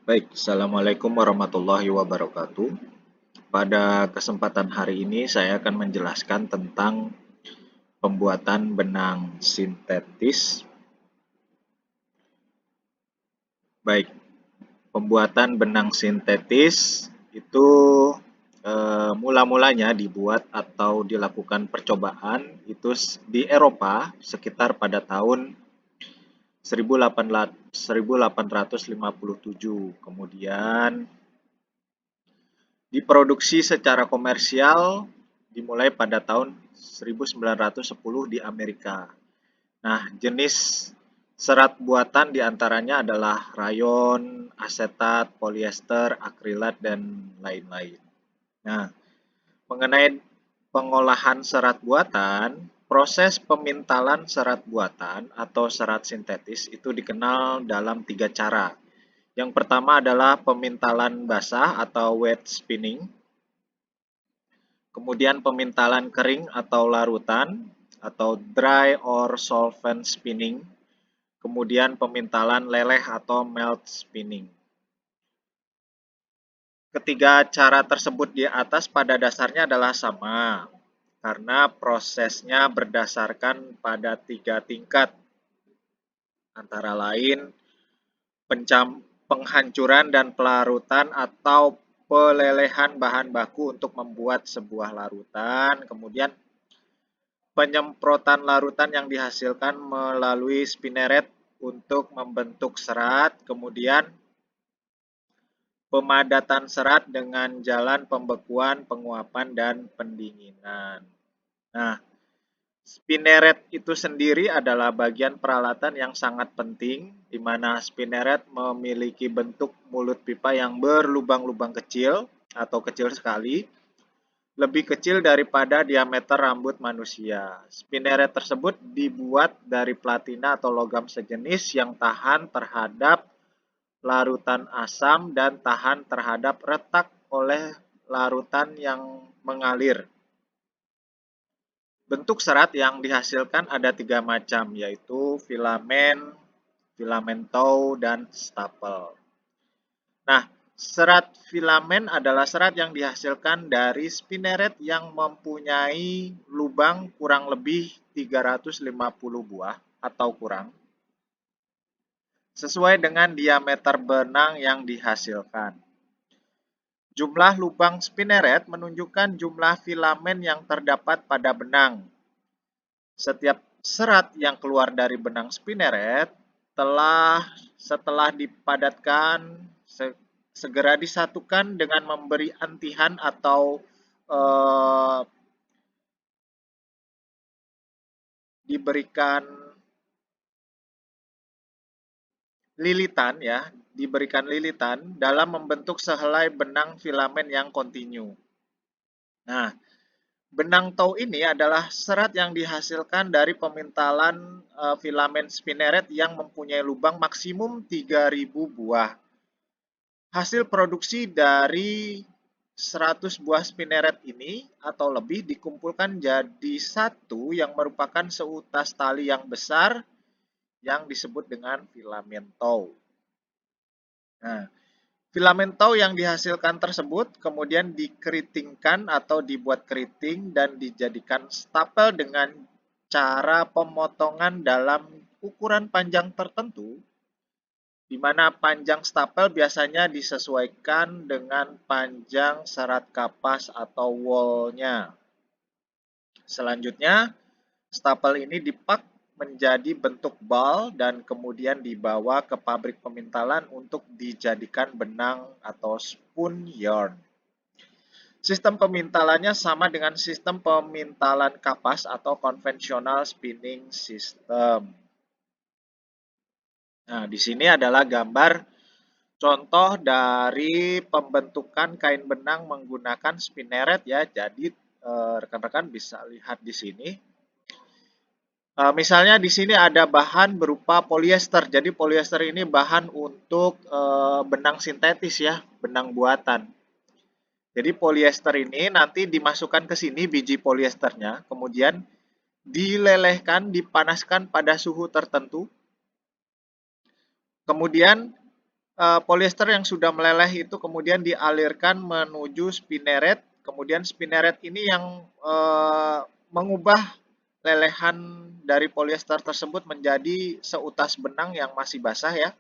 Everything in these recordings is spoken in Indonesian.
Baik, Assalamualaikum warahmatullahi wabarakatuh. Pada kesempatan hari ini saya akan menjelaskan tentang pembuatan benang sintetis. Baik, pembuatan benang sintetis itu mula-mulanya dibuat atau dilakukan percobaan itu di Eropa sekitar pada tahun 1857. Kemudian diproduksi secara komersial dimulai pada tahun 1910 di Amerika. Nah, jenis serat buatan diantaranya adalah rayon, asetat, polyester, akrilat, dan lain-lain. Nah, mengenai pengolahan serat buatan, proses pemintalan serat buatan atau serat sintetis itu dikenal dalam 3 cara. Yang pertama adalah pemintalan basah atau wet spinning, kemudian pemintalan kering atau larutan atau dry or solvent spinning, kemudian pemintalan leleh atau melt spinning. Ketiga cara tersebut di atas pada dasarnya adalah sama, karena prosesnya berdasarkan pada 3 tingkat, antara lain penghancuran dan pelarutan atau pelelehan bahan baku untuk membuat sebuah larutan, kemudian penyemprotan larutan yang dihasilkan melalui spinneret untuk membentuk serat, kemudian pemadatan serat dengan jalan pembekuan, penguapan, dan pendinginan. Nah, spinneret itu sendiri adalah bagian peralatan yang sangat penting, di mana spinneret memiliki bentuk mulut pipa yang berlubang-lubang kecil atau kecil sekali, lebih kecil daripada diameter rambut manusia. Spinneret tersebut dibuat dari platina atau logam sejenis yang tahan terhadap larutan asam dan tahan terhadap retak oleh larutan yang mengalir. Bentuk serat yang dihasilkan ada 3 macam, yaitu filamen, filamen tow, dan stapel. Nah, serat filamen adalah serat yang dihasilkan dari spinneret yang mempunyai lubang kurang lebih 350 buah atau kurang, sesuai dengan diameter benang yang dihasilkan. Jumlah lubang spinneret menunjukkan jumlah filamen yang terdapat pada benang. Setiap serat yang keluar dari benang spinneret setelah dipadatkan segera disatukan dengan memberi antihan atau diberikan lilitan dalam membentuk sehelai benang filamen yang kontinu. Nah, benang tow ini adalah serat yang dihasilkan dari pemintalan filamen spinneret yang mempunyai lubang maksimum 3.000 buah. Hasil produksi dari 100 buah spinneret ini atau lebih dikumpulkan jadi satu yang merupakan seutas tali yang besar yang disebut dengan filamen tow. Nah, filamen tow yang dihasilkan tersebut kemudian dikeritingkan atau dibuat keriting dan dijadikan stapel dengan cara pemotongan dalam ukuran panjang tertentu, di mana panjang stapel biasanya disesuaikan dengan panjang serat kapas atau wol-nya. Selanjutnya, stapel ini dipak menjadi bentuk bal dan kemudian dibawa ke pabrik pemintalan untuk dijadikan benang atau spun yarn. Sistem pemintalannya sama dengan sistem pemintalan kapas atau conventional spinning system. Nah, di sini adalah gambar contoh dari pembentukan kain benang menggunakan spinneret ya. Jadi rekan-rekan bisa lihat di sini. Misalnya di sini ada bahan berupa polyester. Jadi polyester ini bahan untuk benang sintetis ya, benang buatan. Jadi polyester ini nanti dimasukkan ke sini biji polyesternya, kemudian dilelehkan, dipanaskan pada suhu tertentu. Kemudian Polyester yang sudah meleleh itu kemudian dialirkan menuju spinneret, kemudian spinneret ini yang mengubah lelehan dari polyester tersebut menjadi seutas benang yang masih basah ya.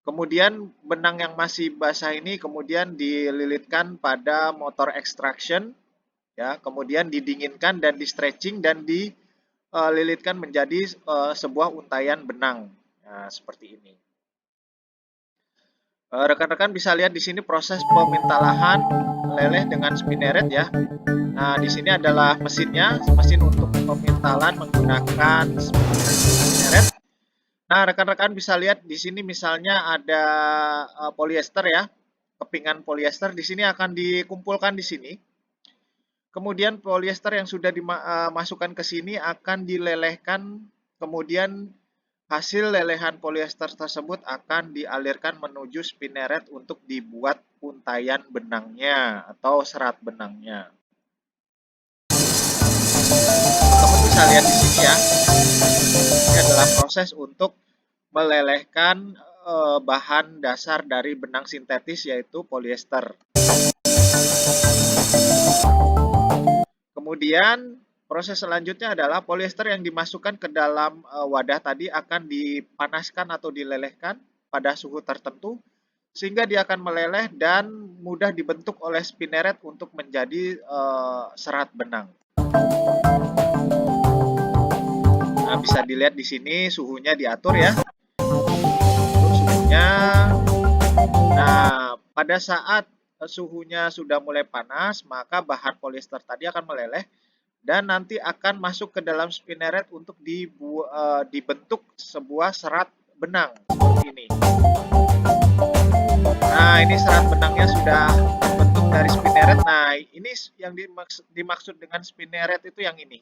Kemudian benang yang masih basah ini kemudian dililitkan pada motor extraction ya, kemudian didinginkan dan di stretching dan dililitkan menjadi sebuah untayan benang. Nah, seperti ini. Rekan-rekan bisa lihat di sini proses pemintalahan leleh dengan spinneret ya. Nah, di sini adalah mesinnya, mesin untuk pemintalan menggunakan spinneret. Nah, rekan-rekan bisa lihat di sini misalnya ada polyester ya, kepingan polyester di sini akan dikumpulkan di sini. Kemudian polyester yang sudah dimasukkan ke sini akan dilelehkan, kemudian hasil lelehan polyester tersebut akan dialirkan menuju spinneret untuk dibuat untayan benangnya atau serat benangnya. Teman-teman bisa lihat di sini ya, ini adalah proses untuk melelehkan bahan dasar dari benang sintetis yaitu polyester. Kemudian proses selanjutnya adalah polyester yang dimasukkan ke dalam wadah tadi akan dipanaskan atau dilelehkan pada suhu tertentu sehingga dia akan meleleh dan mudah dibentuk oleh spinneret untuk menjadi serat benang. Nah, bisa dilihat di sini suhunya diatur ya. Atur suhunya. Nah, pada saat suhunya sudah mulai panas, maka bahan polyester tadi akan meleleh dan nanti akan masuk ke dalam spinneret untuk dibentuk sebuah serat benang seperti ini. Nah, ini serat benangnya sudah terbentuk dari spinneret. Nah, ini yang dimaksud dengan spinneret itu yang ini,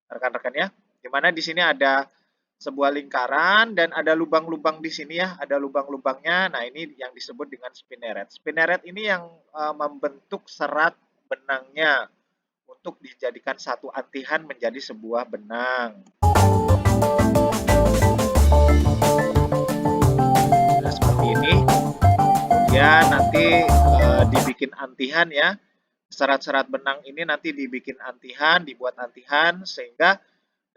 rekan-rekan ya. Dimana di sini ada sebuah lingkaran dan ada lubang-lubang di sini ya, ada lubang-lubangnya. Nah, ini yang disebut dengan spinneret. Spinneret ini yang membentuk serat benangnya untuk dijadikan satu antihan menjadi sebuah benang. Nah, seperti ini. Kemudian nanti dibikin antihan ya. Serat-serat benang ini nanti dibikin antihan, dibuat antihan sehingga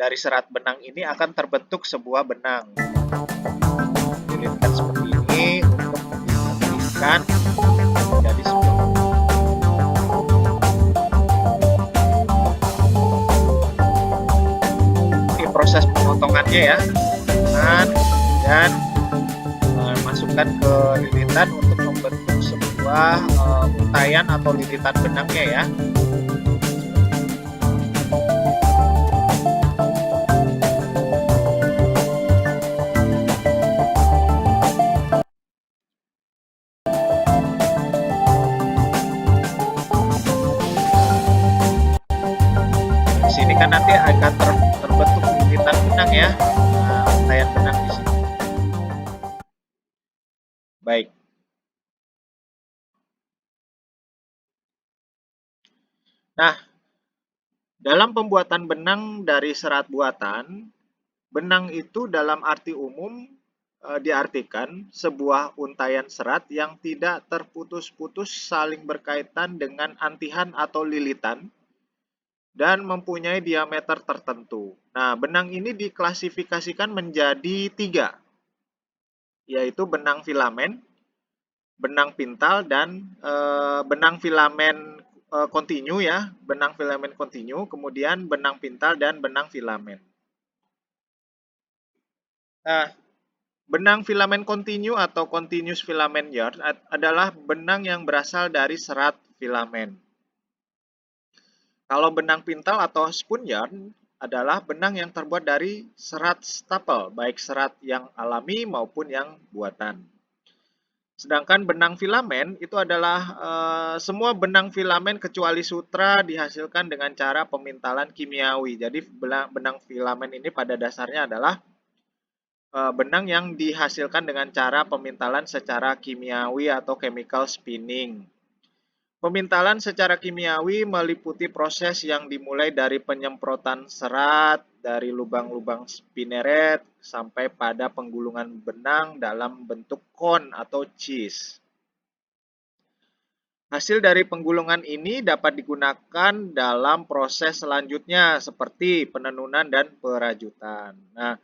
dari serat benang ini akan terbentuk sebuah benang. Dililitkan seperti ini untuk diantikan menjadi sebuah benang. Ini proses pemotongannya ya, dan masukkan ke lilitan untuk membentuk sebuah untayan atau lilitan benangnya ya. Di sini kan nanti akan terbentuk lilitan benang ya, untayan benang di sini. Baik. Nah, dalam pembuatan benang dari serat buatan, benang itu dalam arti umum diartikan sebuah untayan serat yang tidak terputus-putus saling berkaitan dengan antihan atau lilitan dan mempunyai diameter tertentu. Nah, benang ini diklasifikasikan menjadi 3, yaitu benang filamen, benang pintal, dan benang filamen kontinu ya, benang filamen kontinu, kemudian benang pintal dan benang filamen. Nah, benang filamen kontinu atau continuous filament yarn adalah benang yang berasal dari serat filamen. Kalau benang pintal atau spoon yarn adalah benang yang terbuat dari serat staple, baik serat yang alami maupun yang buatan. Sedangkan benang filamen itu adalah semua benang filamen kecuali sutra dihasilkan dengan cara pemintalan kimiawi. Jadi benang filamen ini pada dasarnya adalah benang yang dihasilkan dengan cara pemintalan secara kimiawi atau chemical spinning. Pemintalan secara kimiawi meliputi proses yang dimulai dari penyemprotan serat dari lubang-lubang spinneret sampai pada penggulungan benang dalam bentuk kon atau cheese. Hasil dari penggulungan ini dapat digunakan dalam proses selanjutnya seperti penenunan dan perajutan. Nah,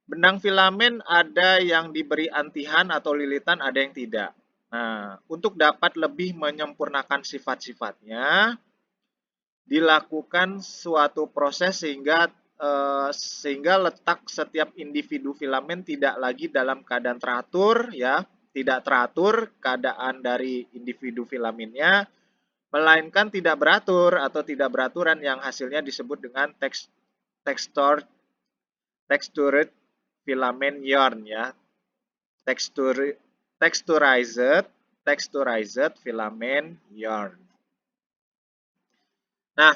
benang filamen ada yang diberi antihan atau lilitan, ada yang tidak. Nah, untuk dapat lebih menyempurnakan sifat-sifatnya, dilakukan suatu proses sehingga letak setiap individu filamen tidak lagi dalam keadaan teratur, ya, tidak teratur keadaan dari individu filamennya, melainkan tidak beratur atau tidak beraturan yang hasilnya disebut dengan textured filament yarn, ya, texturized filament yarn. Nah,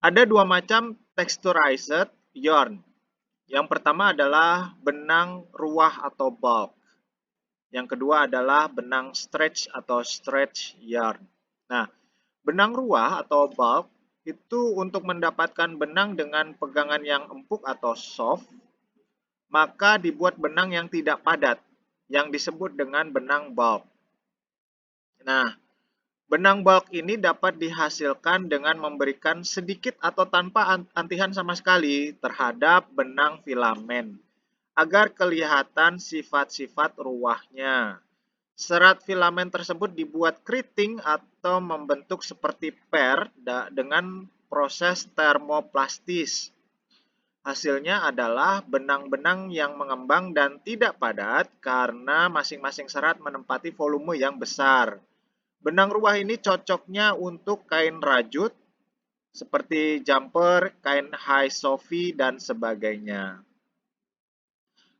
ada dua macam texturized yarn. Yang pertama adalah benang ruah atau bulk. Yang kedua adalah benang stretch atau stretch yarn. Nah, benang ruah atau bulk itu untuk mendapatkan benang dengan pegangan yang empuk atau soft, maka dibuat benang yang tidak padat, yang disebut dengan benang bulk. Nah, benang bulk ini dapat dihasilkan dengan memberikan sedikit atau tanpa antihan sama sekali terhadap benang filamen, agar kelihatan sifat-sifat ruahnya. Serat filamen tersebut dibuat keriting atau membentuk seperti per dengan proses termoplastis. Hasilnya adalah benang-benang yang mengembang dan tidak padat karena masing-masing serat menempati volume yang besar. Benang ruah ini cocoknya untuk kain rajut seperti jumper, kain high sophie, dan sebagainya.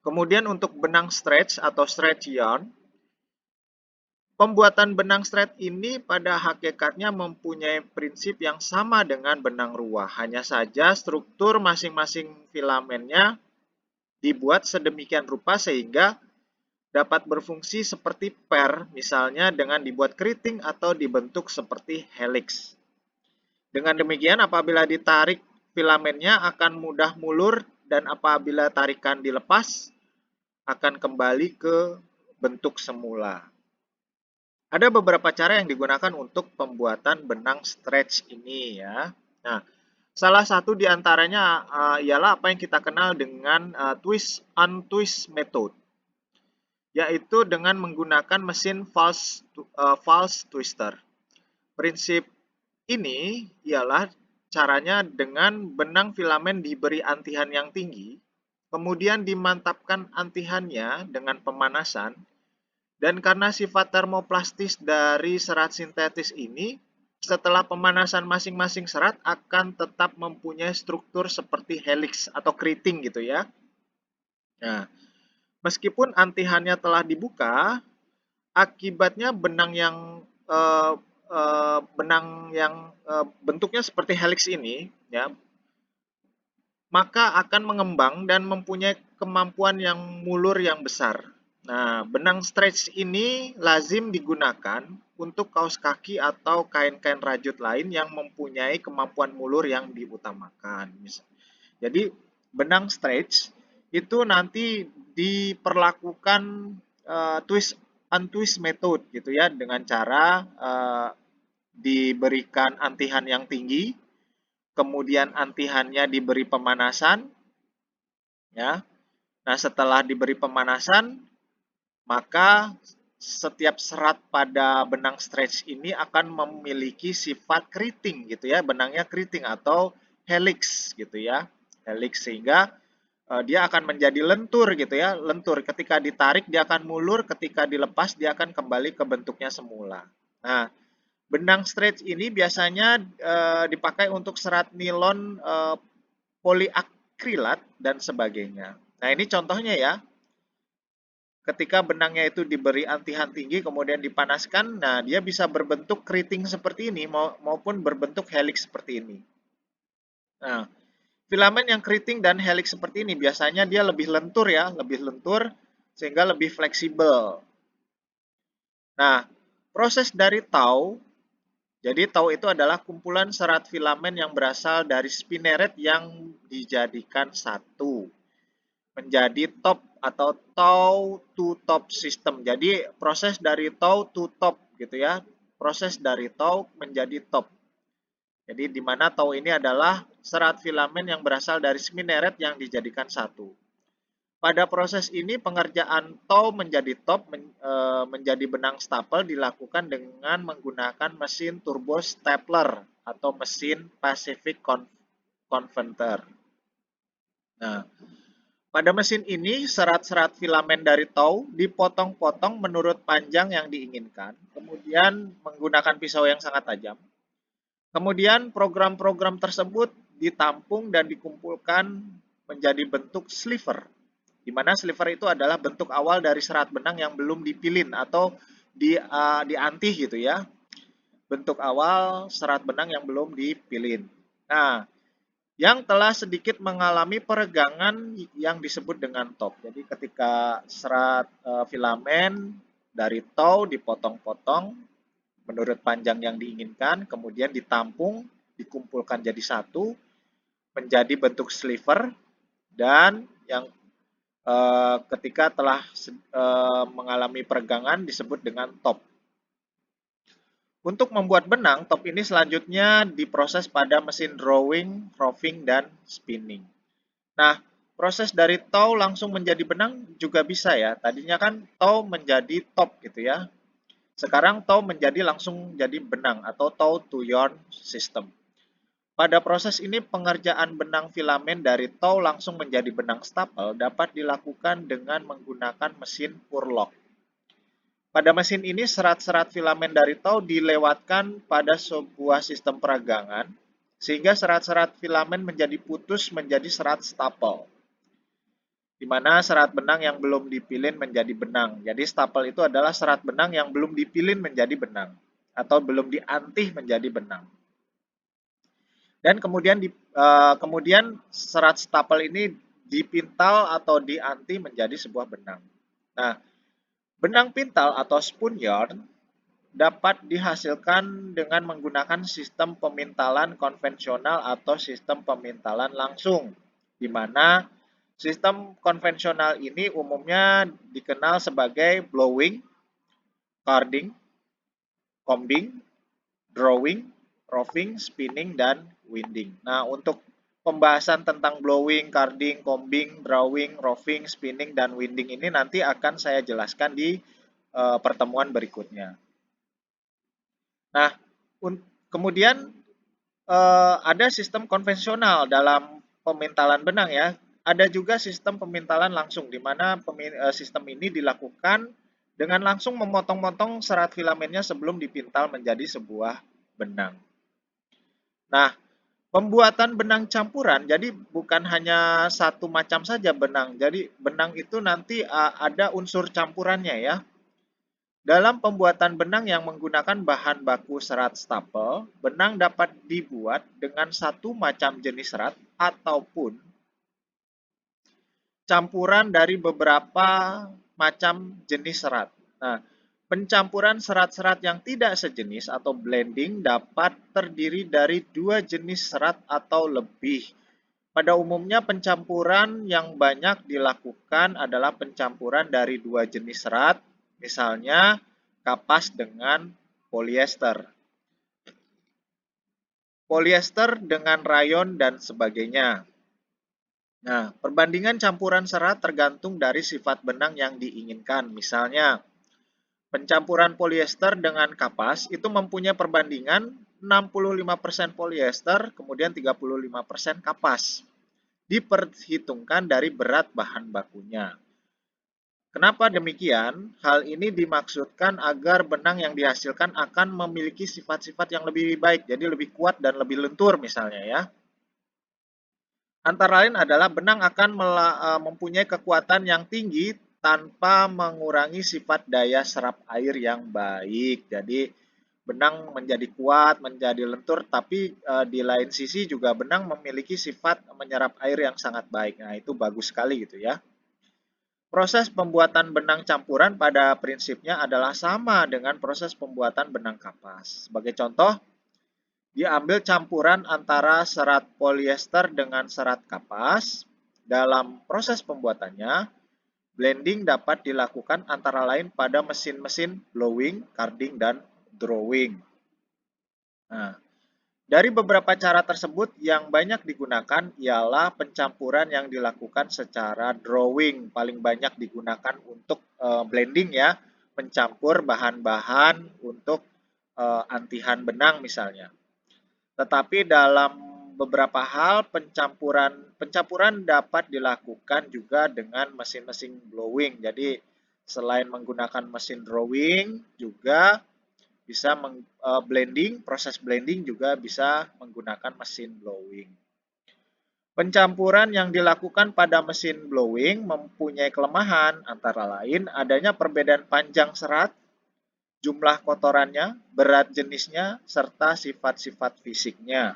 Kemudian untuk benang stretch atau stretch yarn, pembuatan benang stretch ini pada hakikatnya mempunyai prinsip yang sama dengan benang ruah, hanya saja struktur masing-masing filamennya dibuat sedemikian rupa sehingga dapat berfungsi seperti per, misalnya dengan dibuat keriting atau dibentuk seperti helix. Dengan demikian, apabila ditarik, filamennya akan mudah mulur dan apabila tarikan dilepas, akan kembali ke bentuk semula. Ada beberapa cara yang digunakan untuk pembuatan benang stretch ini, ya. Nah, salah satu di antaranya ialah apa yang kita kenal dengan twist untwist method, yaitu dengan menggunakan mesin false twister. Prinsip ini ialah caranya dengan benang filamen diberi antihan yang tinggi, kemudian dimantapkan antihannya dengan pemanasan, dan karena sifat termoplastis dari serat sintetis ini, setelah pemanasan masing-masing serat akan tetap mempunyai struktur seperti helix atau keriting gitu ya. Nah, meskipun antihannya telah dibuka, akibatnya benang yang bentuknya seperti helix ini, ya, maka akan mengembang dan mempunyai kemampuan yang mulur yang besar. Nah, benang stretch ini lazim digunakan untuk kaos kaki atau kain-kain rajut lain yang mempunyai kemampuan mulur yang diutamakan. Jadi, benang stretch itu nanti diperlakukan twist untwist method gitu ya, dengan cara diberikan antihan yang tinggi, kemudian antihannya diberi pemanasan, ya. Nah, setelah diberi pemanasan, maka setiap serat pada benang stretch ini akan memiliki sifat keriting gitu ya, benangnya keriting atau helix gitu ya, helix, sehingga dia akan menjadi lentur gitu ya, lentur ketika ditarik dia akan mulur, ketika dilepas dia akan kembali ke bentuknya semula. Nah, benang stretch ini biasanya dipakai untuk serat nilon, poliakrilat dan sebagainya. Nah, ini contohnya ya. Ketika benangnya itu diberi antihan tinggi kemudian dipanaskan, nah dia bisa berbentuk keriting seperti ini maupun berbentuk helix seperti ini. Nah, filamen yang keriting dan helix seperti ini biasanya dia lebih lentur ya, lebih lentur sehingga lebih fleksibel. Nah, proses dari tau Jadi tow itu adalah kumpulan serat filamen yang berasal dari spinneret yang dijadikan satu menjadi top atau tow to top system. Jadi proses dari tow to top gitu ya. Proses dari tow menjadi top. Jadi di mana tow ini adalah serat filamen yang berasal dari spinneret yang dijadikan satu. Pada proses ini pengerjaan tow menjadi top menjadi benang stapel dilakukan dengan menggunakan mesin turbo stapler atau mesin Pacific Converter. Nah, pada mesin ini serat-serat filamen dari tow dipotong-potong menurut panjang yang diinginkan, kemudian menggunakan pisau yang sangat tajam. Kemudian program-program tersebut ditampung dan dikumpulkan menjadi bentuk sliver, di mana sliver itu adalah bentuk awal dari serat benang yang belum dipilin atau diantih gitu ya. Bentuk awal serat benang yang belum dipilin. Nah, yang telah sedikit mengalami peregangan yang disebut dengan top. Jadi ketika serat filamen dari tow dipotong-potong menurut panjang yang diinginkan, kemudian ditampung, dikumpulkan jadi satu, menjadi bentuk sliver, dan yang ketika telah mengalami peregangan disebut dengan top. Untuk membuat benang, top ini selanjutnya diproses pada mesin drawing, roving, dan spinning. Nah, proses dari tow langsung menjadi benang juga bisa ya. Tadinya kan tow menjadi top gitu ya. Sekarang tow menjadi langsung jadi benang atau tow to yarn system. Pada proses ini pengerjaan benang filamen dari tow langsung menjadi benang stapel dapat dilakukan dengan menggunakan mesin Purlock. Pada mesin ini serat-serat filamen dari tow dilewatkan pada sebuah sistem peragangan sehingga serat-serat filamen menjadi putus menjadi serat stapel. Di mana serat benang yang belum dipilin menjadi benang. Jadi stapel itu adalah serat benang yang belum dipilin menjadi benang atau belum diantih menjadi benang. Dan kemudian serat stapel ini dipintal atau diantih menjadi sebuah benang. Nah, benang pintal atau spoon yarn dapat dihasilkan dengan menggunakan sistem pemintalan konvensional atau sistem pemintalan langsung, di mana sistem konvensional ini umumnya dikenal sebagai blowing, carding, combing, drawing, roving, spinning, dan winding. Nah, untuk pembahasan tentang blowing, carding, combing, drawing, roving, spinning, dan winding ini nanti akan saya jelaskan di pertemuan berikutnya. Nah, kemudian ada sistem konvensional dalam pemintalan benang ya. Ada juga sistem pemintalan langsung, di mana sistem ini dilakukan dengan langsung memotong-motong serat filamennya sebelum dipintal menjadi sebuah benang. Nah, pembuatan benang campuran, jadi bukan hanya satu macam saja benang. Jadi benang itu nanti ada unsur campurannya ya. Dalam pembuatan benang yang menggunakan bahan baku serat stapel, benang dapat dibuat dengan satu macam jenis serat ataupun campuran dari beberapa macam jenis serat. Nah, pencampuran serat-serat yang tidak sejenis atau blending dapat terdiri dari dua jenis serat atau lebih. Pada umumnya pencampuran yang banyak dilakukan adalah pencampuran dari dua jenis serat, misalnya kapas dengan polyester. Polyester dengan rayon dan sebagainya. Nah, perbandingan campuran serat tergantung dari sifat benang yang diinginkan. Misalnya, pencampuran polyester dengan kapas itu mempunyai perbandingan 65% polyester, kemudian 35% kapas. Diperhitungkan dari berat bahan bakunya. Kenapa demikian? Hal ini dimaksudkan agar benang yang dihasilkan akan memiliki sifat-sifat yang lebih baik, jadi lebih kuat dan lebih lentur misalnya ya. Antara lain adalah benang akan mempunyai kekuatan yang tinggi tanpa mengurangi sifat daya serap air yang baik. Jadi benang menjadi kuat, menjadi lentur, tapi di lain sisi juga benang memiliki sifat menyerap air yang sangat baik. Nah, itu bagus sekali gitu ya. Proses pembuatan benang campuran pada prinsipnya adalah sama dengan proses pembuatan benang kapas. Sebagai contoh, Diambil campuran antara serat polyester dengan serat kapas. Dalam proses pembuatannya, blending dapat dilakukan antara lain pada mesin-mesin blowing, carding, dan drawing. Nah, dari beberapa cara tersebut, yang banyak digunakan ialah pencampuran yang dilakukan secara drawing. Paling banyak digunakan untuk blending ya, mencampur bahan-bahan untuk antihan benang misalnya. Tetapi dalam beberapa hal pencampuran dapat dilakukan juga dengan mesin-mesin blowing. Jadi selain menggunakan mesin drawing juga bisa blending, proses blending juga bisa menggunakan mesin blowing. Pencampuran yang dilakukan pada mesin blowing mempunyai kelemahan antara lain adanya perbedaan panjang serat, jumlah kotorannya, berat jenisnya, serta sifat-sifat fisiknya,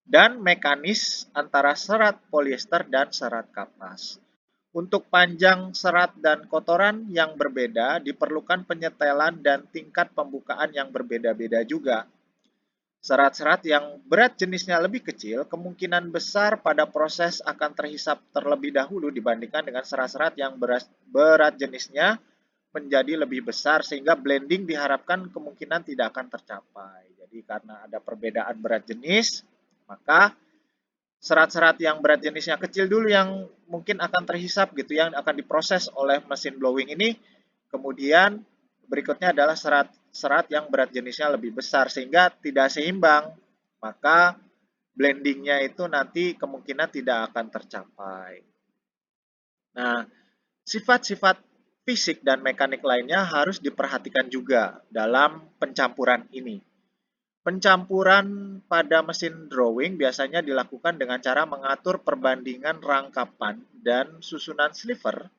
dan mekanis antara serat polyester dan serat kapas. Untuk panjang serat dan kotoran yang berbeda, diperlukan penyetelan dan tingkat pembukaan yang berbeda-beda juga. Serat-serat yang berat jenisnya lebih kecil, kemungkinan besar pada proses akan terhisap terlebih dahulu dibandingkan dengan serat-serat yang berat jenisnya menjadi lebih besar, sehingga blending diharapkan kemungkinan tidak akan tercapai. Jadi karena ada perbedaan berat jenis, maka serat-serat yang berat jenisnya kecil dulu yang mungkin akan terhisap gitu, yang akan diproses oleh mesin blowing ini. Kemudian berikutnya adalah serat-serat yang berat jenisnya lebih besar sehingga tidak seimbang. Maka blendingnya itu nanti kemungkinan tidak akan tercapai. Nah, sifat-sifat fisik dan mekanik lainnya harus diperhatikan juga dalam pencampuran ini. Pencampuran pada mesin drawing biasanya dilakukan dengan cara mengatur perbandingan rangkapan dan susunan sliver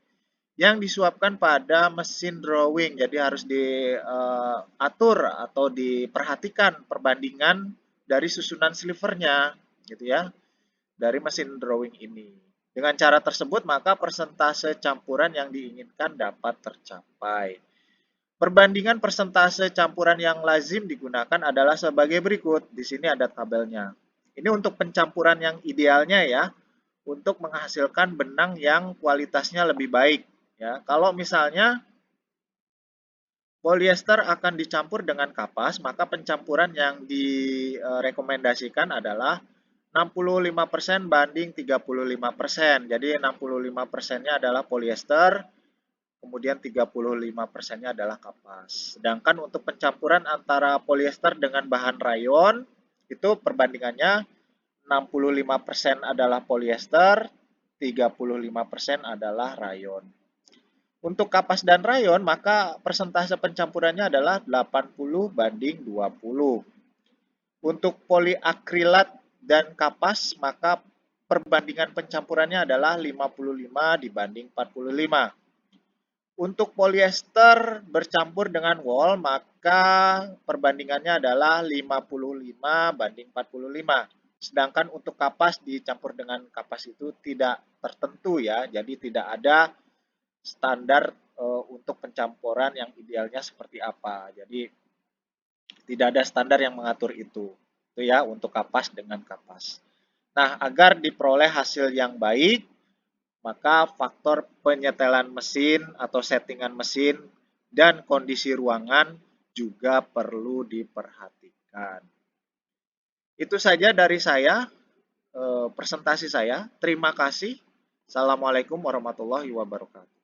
yang disuapkan pada mesin drawing. Jadi harus diatur atau diperhatikan perbandingan dari susunan slivernya gitu ya, dari mesin drawing ini. Dengan cara tersebut, maka persentase campuran yang diinginkan dapat tercapai. Perbandingan persentase campuran yang lazim digunakan adalah sebagai berikut. Di sini ada tabelnya. Ini untuk pencampuran yang idealnya ya, untuk menghasilkan benang yang kualitasnya lebih baik. Ya, kalau misalnya polyester akan dicampur dengan kapas, maka pencampuran yang direkomendasikan adalah 65% banding 35%. Jadi 65%-nya adalah polyester, kemudian 35%-nya adalah kapas. Sedangkan untuk pencampuran antara polyester dengan bahan rayon, itu perbandingannya 65% adalah polyester, 35% adalah rayon. Untuk kapas dan rayon, maka persentase pencampurannya adalah 80 banding 20. Untuk poliakrilat dan kapas, maka perbandingan pencampurannya adalah 55 dibanding 45. Untuk polyester bercampur dengan wool, maka perbandingannya adalah 55 banding 45. Sedangkan untuk kapas dicampur dengan kapas itu tidak tertentu ya, jadi tidak ada standar untuk pencampuran yang idealnya seperti apa. Jadi tidak ada standar yang mengatur itu. Itu ya untuk kapas dengan kapas. Nah, agar diperoleh hasil yang baik, maka faktor penyetelan mesin atau settingan mesin dan kondisi ruangan juga perlu diperhatikan. Itu saja dari saya, presentasi saya. Terima kasih. Assalamualaikum warahmatullahi wabarakatuh.